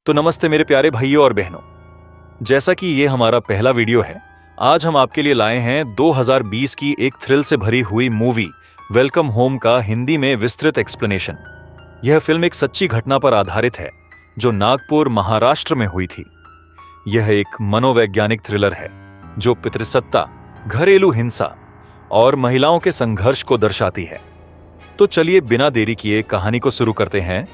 तो नमस्ते मेरे प्यारे भाइयों और बहनों। जैसा कि ये हमारा पहला वीडियो है, आज हम आपके लिए लाए हैं 2020 की एक थ्रिल से भरी हुई मूवी वेलकम होम का हिंदी में विस्तृत एक्सप्लेनेशन। यह फिल्म एक सच्ची घटना पर आधारित है जो नागपुर, महाराष्ट्र में हुई थी। यह एक मनोवैज्ञानिक थ्रिलर है जो पितृसत्ता, घरेलू हिंसा और महिलाओं के संघर्ष को दर्शाती है। तो चलिए बिना देरी किए कहानी को शुरू करते हैं।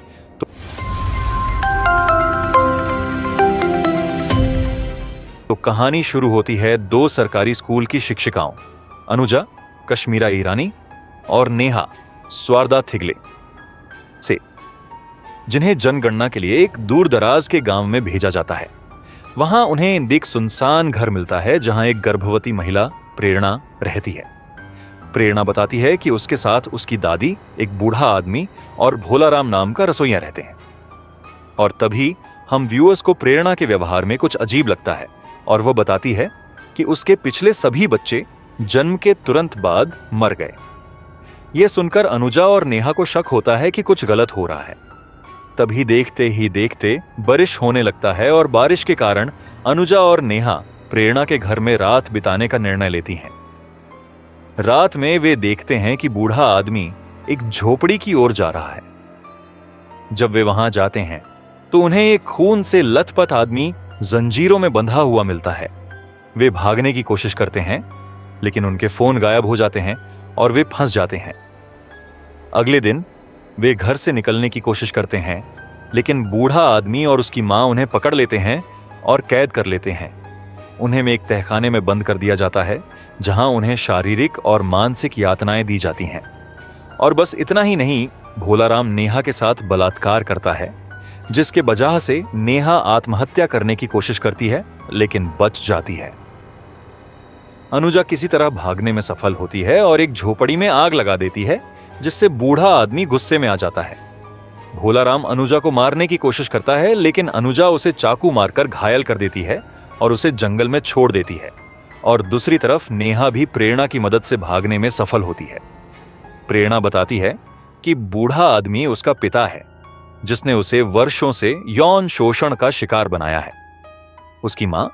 तो कहानी शुरू होती है दो सरकारी स्कूल की शिक्षिकाओं, अनुजा कश्मीरा ईरानी और नेहा स्वारदा थिगले से, जिन्हें जनगणना के लिए एक दूर दराज के गांव में भेजा जाता है। वहां उन्हें एक सुनसान घर मिलता है जहां एक गर्भवती महिला प्रेरणा रहती है। प्रेरणा बताती है कि उसके साथ उसकी दादी, एक बूढ़ा आदमी और भोलाराम नाम का रसोइया रहते हैं। और तभी हम व्यूअर्स को प्रेरणा के व्यवहार में कुछ अजीब लगता है और वो बताती है कि उसके पिछले सभी बच्चे जन्म के तुरंत बाद मर गए। यह सुनकर अनुजा और नेहा को शक होता है कि कुछ गलत हो रहा है। तभी देखते ही देखते बारिश होने लगता है और बारिश के कारण अनुजा और नेहा प्रेरणा के घर में रात बिताने का निर्णय लेती हैं। रात में वे देखते हैं कि बूढ़ा आदमी एक झोपड़ी की ओर जा रहा है। जब वे वहां जाते हैं तो उन्हें एक खून से लथपथ आदमी जंजीरों में बंधा हुआ मिलता है। वे भागने की कोशिश करते हैं लेकिन उनके फोन गायब हो जाते हैं और वे फंस जाते हैं। अगले दिन वे घर से निकलने की कोशिश करते हैं लेकिन बूढ़ा आदमी और उसकी मां उन्हें पकड़ लेते हैं और कैद कर लेते हैं। उन्हें एक तहखाने में बंद कर दिया जाता है जहां उन्हें शारीरिक और मानसिक यातनाएं दी जाती हैं। और बस इतना ही नहीं, भोलाराम नेहा के साथ बलात्कार करता है, जिसके वजह से नेहा आत्महत्या करने की कोशिश करती है लेकिन बच जाती है। अनुजा किसी तरह भागने में सफल होती है और एक झोपड़ी में आग लगा देती है, जिससे बूढ़ा आदमी गुस्से में आ जाता है। भोलाराम अनुजा को मारने की कोशिश करता है लेकिन अनुजा उसे चाकू मारकर घायल कर देती है और उसे जंगल में छोड़ देती है। और दूसरी तरफ नेहा भी प्रेरणा की मदद से भागने में सफल होती है। प्रेरणा बताती है कि बूढ़ा आदमी उसका पिता है जिसने उसे वर्षों से यौन शोषण का शिकार बनाया है। उसकी मां,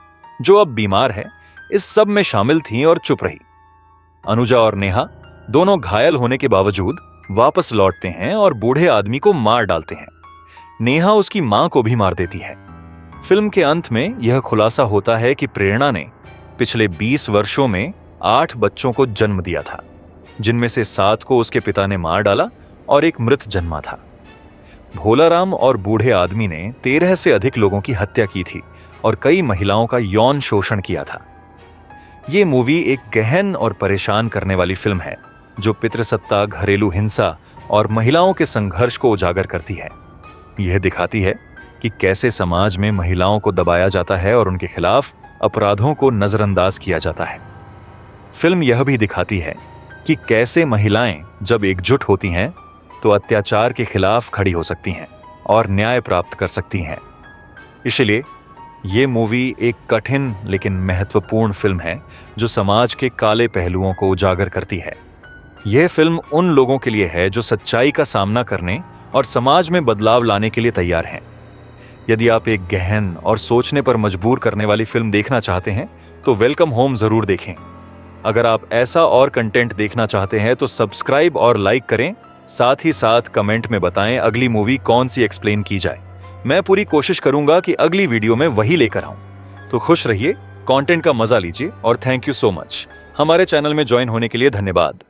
जो अब बीमार है, इस सब में शामिल थी और चुप रही। अनुजा और नेहा दोनों घायल होने के बावजूद वापस लौटते हैं और बूढ़े आदमी को मार डालते हैं। नेहा उसकी मां को भी मार देती है। फिल्म के अंत में यह खुलासा होता है कि प्रेरणा ने पिछले 20 वर्षों में 8 बच्चों को जन्म दिया था, जिनमें से 7 को उसके पिता ने मार डाला और एक मृत जन्मा था। भोलाराम और बूढ़े आदमी ने 13 से अधिक लोगों की हत्या की थी और कई महिलाओं का यौन शोषण किया था। ये मूवी एक गहन और परेशान करने वाली फिल्म है जो पितृसत्ता, घरेलू हिंसा और महिलाओं के संघर्ष को उजागर करती है। यह दिखाती है कि कैसे समाज में महिलाओं को दबाया जाता है और उनके खिलाफ अपराधों को नजरअंदाज किया जाता है। फिल्म यह भी दिखाती है कि कैसे महिलाएं जब एकजुट होती हैं तो अत्याचार के खिलाफ खड़ी हो सकती हैं और न्याय प्राप्त कर सकती हैं। इसलिए ये मूवी एक कठिन लेकिन महत्वपूर्ण फिल्म है जो समाज के काले पहलुओं को उजागर करती है। यह फिल्म उन लोगों के लिए है जो सच्चाई का सामना करने और समाज में बदलाव लाने के लिए तैयार हैं। यदि आप एक गहन और सोचने पर मजबूर करने वाली फिल्म देखना चाहते हैं तो वेलकम होम जरूर देखें। अगर आप ऐसा और कंटेंट देखना चाहते हैं तो सब्सक्राइब और लाइक करें। साथ ही साथ कमेंट में बताएं अगली मूवी कौन सी एक्सप्लेन की जाए। मैं पूरी कोशिश करूंगा कि अगली वीडियो में वही लेकर आऊं। तो खुश रहिए, कंटेंट का मजा लीजिए और थैंक यू सो मच। हमारे चैनल में ज्वाइन होने के लिए धन्यवाद।